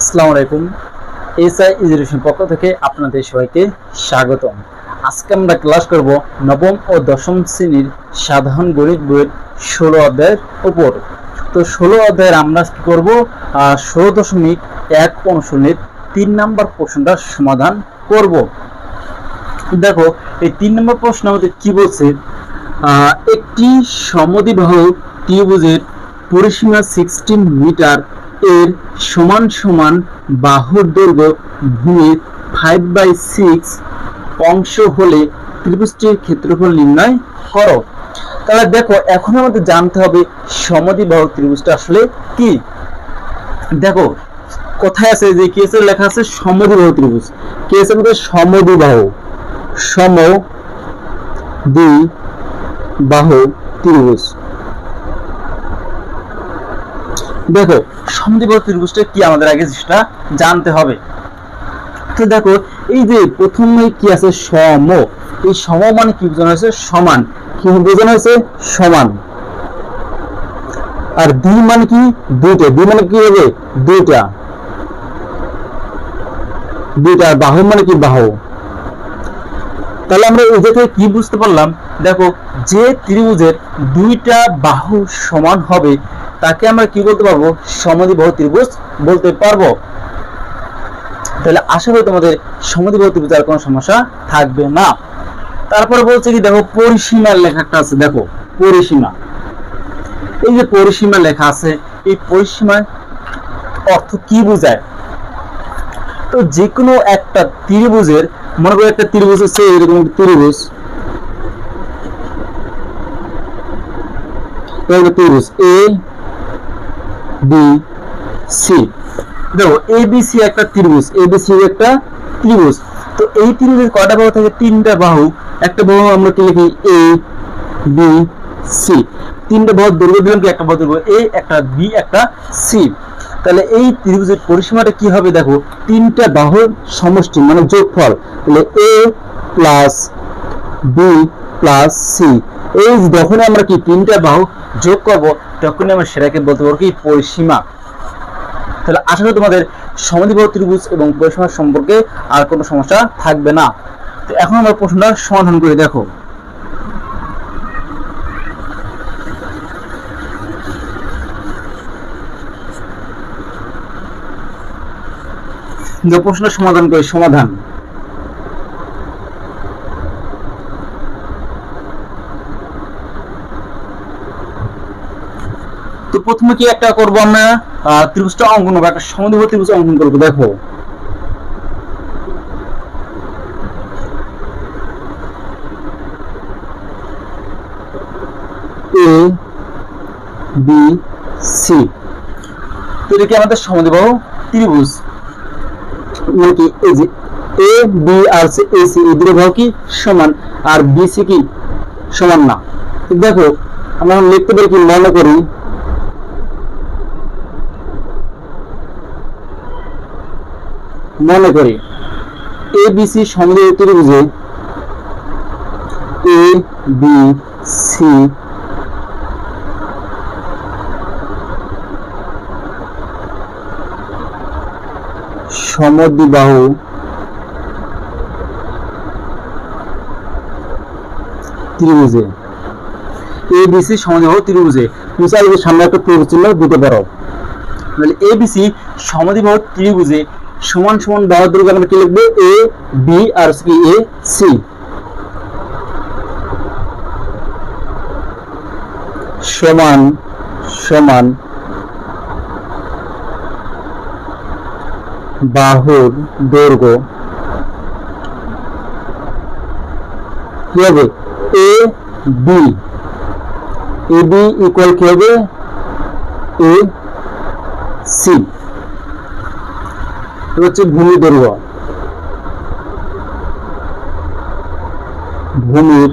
আসসালামু আলাইকুম। SI education পক্ষ থেকে আপনাদের সবাইকে স্বাগতম। আজকে আমরা ক্লাস করব নবম ও দশম শ্রেণীর সাধারণ গণিত বইয়ের 16 অধ্যায়ের উপর। তো 16 অধ্যায়ের আমরা কি করব 16.1 অনুশীলনের 3 নম্বর প্রশ্নটার সমাধান করব। দেখো এই 3 নম্বর প্রশ্নের মধ্যে কি বলছে, একটি সমদ্বিবাহু ত্রিভুজের পরিসীমা 16 মিটার এর সমান সমান বাহুর দৈর্ঘ্য ভূমির 5/6 অংশ হলে ত্রিভুজটির ক্ষেত্রফল নির্ণয় করো। তাহলে দেখো এখন আমাদের জানতে হবে সমদ্বিবাহু ত্রিভুজটা আসলে কি। দেখো কোথায় আছে, যে কি আছে লেখা আছে সমদ্বিবাহু ত্রিভুজ। কি আছে আমাদের সমদ্বিবাহু ত্রিভুজ। দেখো সমদ্বিবাহু ত্রিভুজটা কি আমাদের আগে সেটা জানতে হবে। তো দেখো এই যে প্রথমে কি আছে সম, এই সম মানে কি বোঝানো হয়েছে সমান, কি বোঝানো হয়েছে সমান। আর দ্বি মানে কি দুইটা, দ্বি মানে কি হবে দুইটা, আর বাহু মানে কি বাহু। তাহলে আমরা এই জায়গায় কি বুঝতে পারলাম, দেখো যে ত্রিভুজের দুইটা বাহু সমান হবে তাকে আমরা কি বলতে পারবো, সমদ্বিবাহু ত্রিভুজ বলতে পারবো। তাহলে আশা করি তোমাদের সমদ্বিবাহু ত্রিভুজে আর কোনো সমস্যা থাকবে না। তারপরে বলছে কি, দেখো পরিসীমার লেখা একটা আছে, দেখো পরিসীমা, এই যে পরিসীমা লেখা আছে, এই পরিসীমার অর্থ কি বোঝায়। তো যে কোনো একটা ত্রিভুজের, মনে করো একটা ত্রিভুজ হচ্ছে এরকম ত্রিভুজ, এ বি সি। দেখো এ বি সি একটা ত্রিভুজ, এ বি সি একটা ত্রিভুজ। তো এই ত্রিভুজের কয়টা বাহু থাকে, তিনটা বাহু। একটা বাহু আমরা কি লিখি এ বি সি, তিনটা বাহু দৈর্ঘ্য দিলাম কি, একটা বাহু দৈর্ঘ্য এ, একটা বি, একটা সি। তাহলে এই ত্রিভুজের পরিসীমাটা কি হবে, দেখো তিনটা বাহুর সমষ্টি মানে যোগফল। তাহলে এ প্লাস বি প্লাস সি, এই যখন আমরা কি তিনটা বাহু যোগ করব তখনই আমরা সেটাকে বলতে পারবো কি পরিসীমা। তাহলে আশা করি তোমাদের সমদ্বিবাহু ত্রিভুজ এবং পরিসীমা সম্পর্কে আর কোনো সমস্যা থাকবে না। তো এখন আমরা প্রশ্নটা সমাধান করে দেখো। প্রশ্ন সমাধান করি, সমাধান। তো প্রথমে কি একটা করব আমরা, ত্রিভুজটা অঙ্কন করবো, একটা সমদ্বিবাহু ত্রিভুজ অঙ্কন করবো। দেখো এ বি সি, এটা কি আমাদের সমদ্বিবাহু ত্রিভুজ। মানে কি এই যে A B R A C এই দুটো বাহু কি সমান, আর বি সি কি সমান না। দেখো আমরা লিখতে পারি কি, মনে করি A B C সমদ্বিবাহু ত্রিভুজে A B C সমদ্বিবাহু ত্রিভুজে, A B C সমদ্বিবাহু ত্রিভুজে তুমি চাইলে সামনে একটা ত্রিভুজ চিহ্ন দিতে পারো। তাহলে এ বি সি সমদ্বিবাহু ত্রিভুজে সমান সমান বাহু দৈর্ঘ্য আমরা কি লিখবো, এ বি আর কি এ সি সমান সমান বাহুর দৈর্ঘ্য কি হবে, A B, A B equal কি হবে এ সি, হচ্ছে ভূমি দৈর্ঘ্য, ভূমির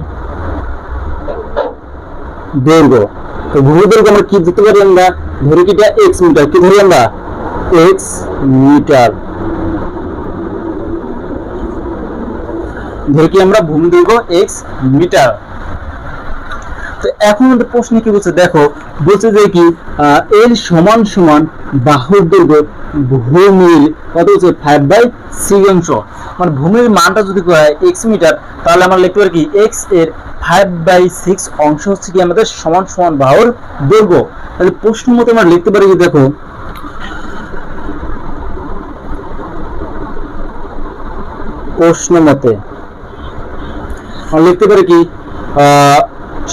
দৈর্ঘ্য। তো ভূমি দৈর্ঘ্য আমরা কি দিতে পারি, আমরা ধরি কি এটা এক্স মিটার, কি ধরি আমরা এক্স মিটার, ধরি কি আমরা ভূমি দৈর্ঘ্য এক্স মিটার। তো তো এখন আমাদের প্রশ্নে কি বলছে দেখো, বলছে যে কি এর সমান সমান বাহুর দৈর্ঘ্য ভূমির কত হচ্ছে 5/6 অংশ, মানে ভূমির মানটা যদি হয় x মিটার, তাহলে আমরা লিখতে পারি কি x এর 5/6 অংশ হচ্ছে কি আমাদের সমান সমান বাহুর দৈর্ঘ্য। তাহলে প্রশ্ন মতো আমরা লিখতে পারি কি দেখো, প্রশ্ন মতে আমরা লিখতে পারি কি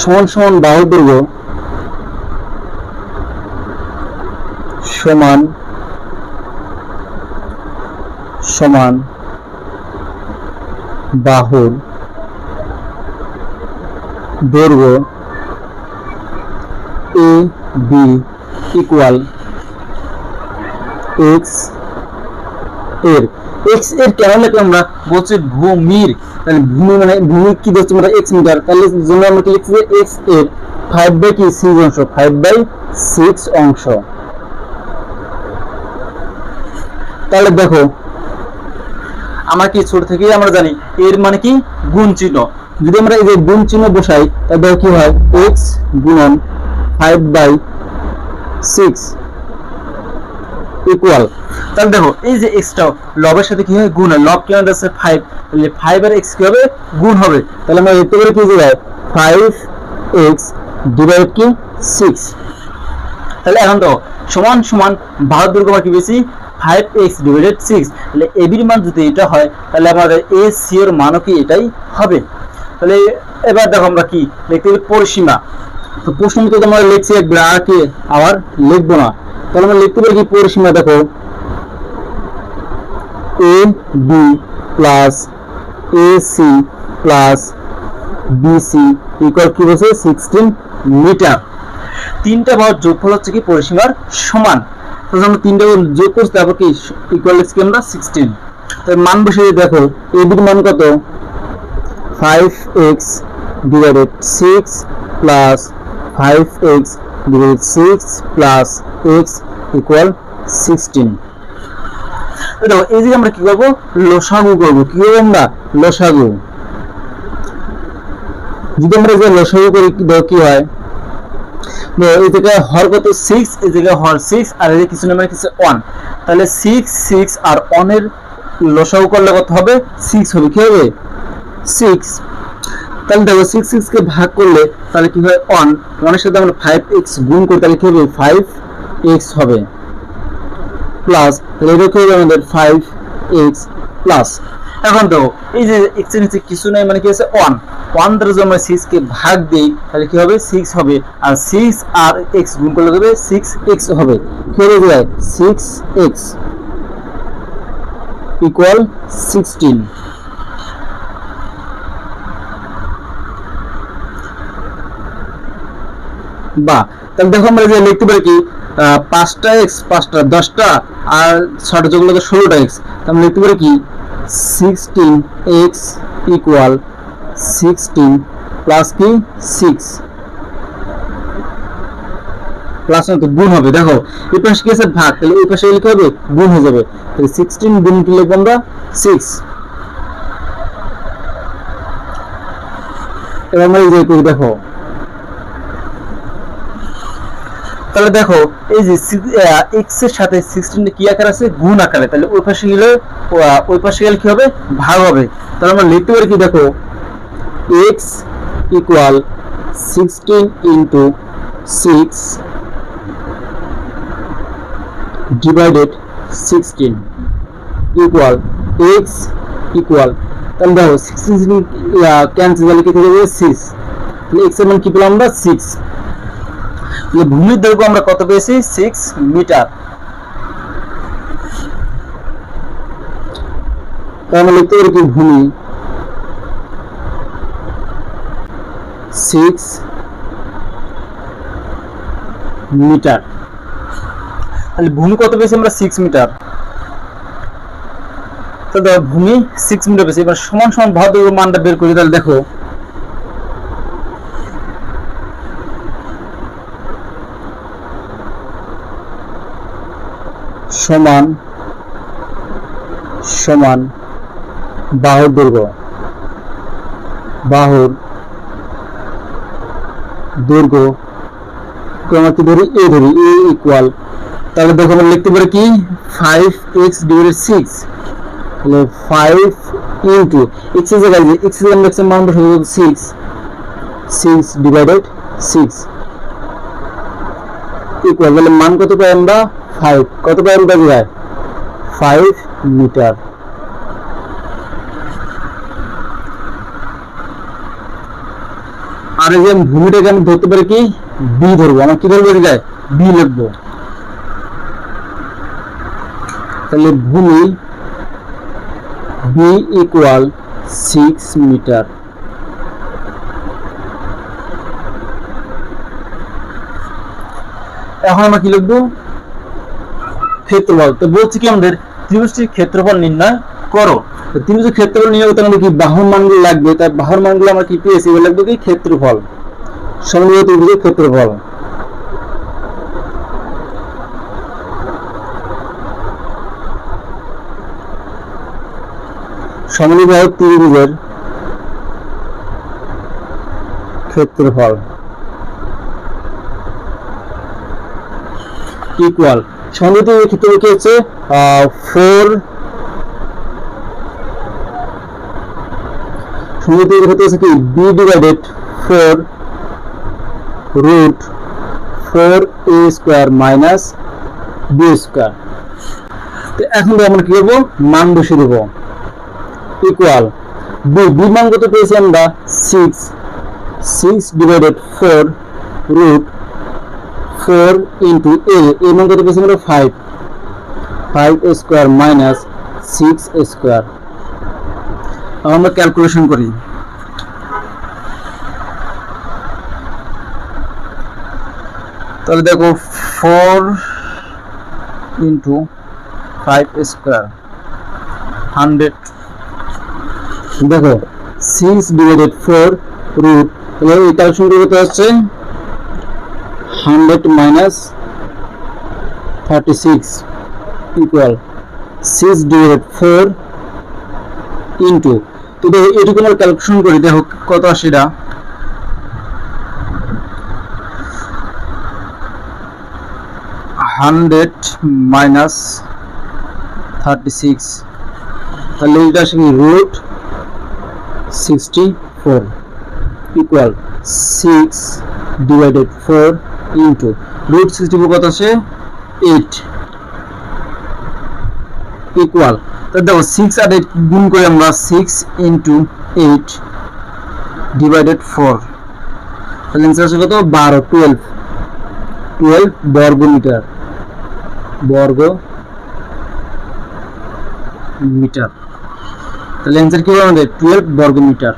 সমান সমান বাহুর দৈর্ঘ্য সমান সমান বাহুর দৈর্ঘ্য এ বি ইকুয়াল এক্স এর, এক্স এর কেন লিখলাম আমরা, বলছে ভূমির, তাহলে ভূমি মানে ভূমি কি দিচ্ছে আমরা এক্স মিটার, তাহলে জন্য আমরা কি লিখছি যে এক্স এর 5/6 অংশ, 5/6 অংশ। তাহলে দেখো আমরা কি ছোট থেকেই আমরা জানি এর মানে কি গুণ চিহ্ন, যদি আমরা এই যে গুণ চিহ্ন বসাই তাহলে দেখো কি হয় x গুণন 5/6 ইকুয়াল, তাহলে দেখো এই যে x টা লবের সাথে কি হয় গুণ হয়, লব কি আমাদের আছে 5, তাহলে 5 আর x কি হবে গুণ হবে, তাহলে আমরা লিখতে পারি কি যে 5x ডিভাইড কি 6। তাহলে এখন তো সমান সমান বাহুর দৈর্ঘ্য আমরা কি পেয়েছি 5x ডিভাইডেড 6, তাহলে ab এর মান যদি এটা হয় তাহলে আমাদের ac এর মানও কি এটাই হবে। তাহলে এবার দেখো আমরা কি লিখতে পারি পরিসীমা, তো প্রশ্ন মতো আমরা লিখছি একবার আর কি আবার লিখবো না, তাহলে আমরা লিখতে পারি কি পরিসীমা দেখো ab plus ac plus bc equal কি বলছে 16 মিটার। তিনটা বাহুর যোগফল হচ্ছে কি পরিসীমার সমান, তাহলে আমরা তিনটা যোগ করছি তারপর কি ইকুয়াল কি আমরা 16, তাহলে মান বসিয়ে দেখো ab এর মান কত 5x divided 6 plus 5x divided 6 plus x equal 16। দেখো এই যে আমরা কি করব লসাগু করব, কি করব আমরা লসাগু, যদি আমরা যে লসাগু করি কি হয় এই জায়গায় হর কত 6, এই জায়গায় হর 6 আর এই কিছু না মানে কিছু 1, তাহলে 6 6 আর 1 এর লসাগু করলে কত হবে 6 হবে, কি হবে 6। তাহলে দেখো 6 6 কে ভাগ করলে তাহলে কি হয় 1, 1 এর সাথে আমরা 5x গুণ করি তাহলে কি হবে 5x হবে প্লাস, তাহলে এটা কি হবে আমাদের 5x প্লাস। এখন দেখো এই যে x এর নিচে কিছু নাই মানে কি আছে 1, 1 দ্বারা যদি আমরা 6 কে ভাগ দেই তাহলে কি হবে 6 হবে, আর 6 আর x গুণ করলে হবে 6x হবে, কি হয়ে যায় 6x ইকুয়াল 16। বা তাহলে দেখো আমরা যে লিখতে পারি কি 5টা x 5টা 10টা আর 6টা যোগ করলে 16টা x, তাহলে লিখতে পারি কি 16x ইকুয়াল 16 প্লাস কি 6 প্লাস না তো গুণ হবে, দেখো এই পাশে কি আছে ভাগ, তাহলে এই পাশে লিখতে হবে গুণ হয়ে যাবে, তাহলে 16 গুণ করলে লিখব আমরা 6। এবার আমরা এই যে করি দেখো, তাহলে দেখো এই যে x এর সাথে 16 কি আকার আছে গুণ আকারে, তাহলে ওই পাশে গেলে কি হবে ভাগ হবে, তাহলে আমরা লিখতে পারি কি দেখো x equal 16 into 6 divided 16 equal x equal, তাহলে দেখো 16 ক্যান্সেল হলে কি থেকে যাবে 6, তাহলে x এর মান কি পেলাম আমরা 6। ভূমির দৈর্ঘ্য আমরা কত পেয়েছি 6 মিটার, তাহলে আমরা লিখতে পারি কি ভূমি 6 মিটার, তাহলে ভূমি কত পেয়েছি আমরা 6 মিটার, তো দেখো ভূমি 6 মিটার পেয়েছি। এবার সমান সমান বাহুর দৈর্ঘ্য মানটা বের করি, তাহলে দেখো সমান সমান বাহুর দৈর্ঘ্য দৈর্ঘ্য আমরা কি ধরি এ ইকুয়াল, তাহলে দেখো আমরা লিখতে পারি কি 5x ডিভাইডেড 6, তাহলে 5 ইনটু x এর জায়গায় যে x এর আমরা x এর মান বসাবো 6 ডিভাইডেড 6 ইকুয়াল, তাহলে মান কত পাই আমরা 5, কত পাই আমরা যায় 5 মিটার। আর এই যে ভূমিটাকে আমি ধরতে পারি কি বি ধরবো, আমার কি ধরবো যায় বি লিখবো, তাহলে ভূমি বি ইকুয়াল 6 মিটার। এখন আমরা কি লিখবো ক্ষেত্রফল, তো বলছি কি আমাদের ত্রিভুজটির ক্ষেত্রফল নির্ণয় করো, তো ত্রিভুজের ক্ষেত্রফল নির্ণয় করতে আমাদের কি বাহুর মানগুলো লাগবে, তাই বাহুর মানগুলো আমরা কি পেয়েছি এগুলো লাগবে কি ক্ষেত্রফল, সমবাহু ত্রিভুজের ক্ষেত্রফল। সমবাহু ত্রিভুজের ক্ষেত্রফল ইকুয়াল সমবাহু ত্রিভুজের ক্ষেত্রফল কি হচ্ছে 4, সমবাহু ত্রিভুজের ক্ষেত্রফল হচ্ছে কি b divided 4 root 4a square minus b square. তো এখন আমরা কি করব মান বসিয়ে দেব ইকুয়াল b মান কত পেয়েছি আমরা 6 ডিভাইডেড 4 রুট 4 ইনটু a মান কত পেয়েছি আমরা 5 স্কয়ার মাইনাস 6 স্কয়ার। আমরা ক্যালকুলেশন করি, তাহলে দেখো 4 ইনটু 5 স্কয়ার 100, দেখো 6 ডিভাইডেড 4 রুট, তাহলে এই ক্যালকুলেশন করতে হচ্ছে 100 মাইনাস 36 ইকুয়াল 6 ডিভাইডেড 4 ইনটু, তো দেখো এটুকু আমরা ক্যালকুলেশন করি, দেখো কত আসে এটা 100 মাইনাস 36, তাহলে এটা আসে কি root 64 equal 6 divided 4 into root 64 কত আসে 8 ইকুয়াল, তাহলে দেখো 6 আর 8 গুণ করে আমরা 6 ইনটু 8 ডিভাইডেড 4, তাহলে आंसर আসে কত 12 বর্গ মিটার, তাহলে आंसर কি হবে আমাদের 12 বর্গ মিটার।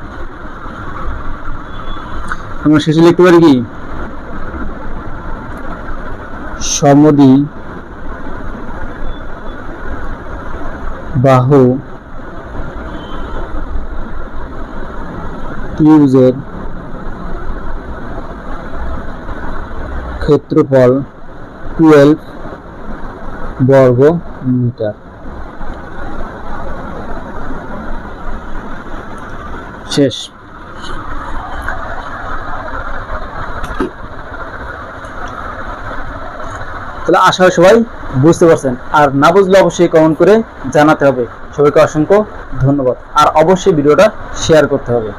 আমরা শেষে লিখতে পারি কি সমদ্বিবাহু ত্রিভুজের ক্ষেত্রফল 12 বর্গ মিটার। শেষ। তাহলে আশা হয় সবাই বুঝতে পারছেন, আর না বুঝলে অবশ্যই কমেন্ট করে জানাতে হবে। সবাইকে অসংখ্য ধন্যবাদ, আর অবশ্যই ভিডিওটা শেয়ার করতে হবে।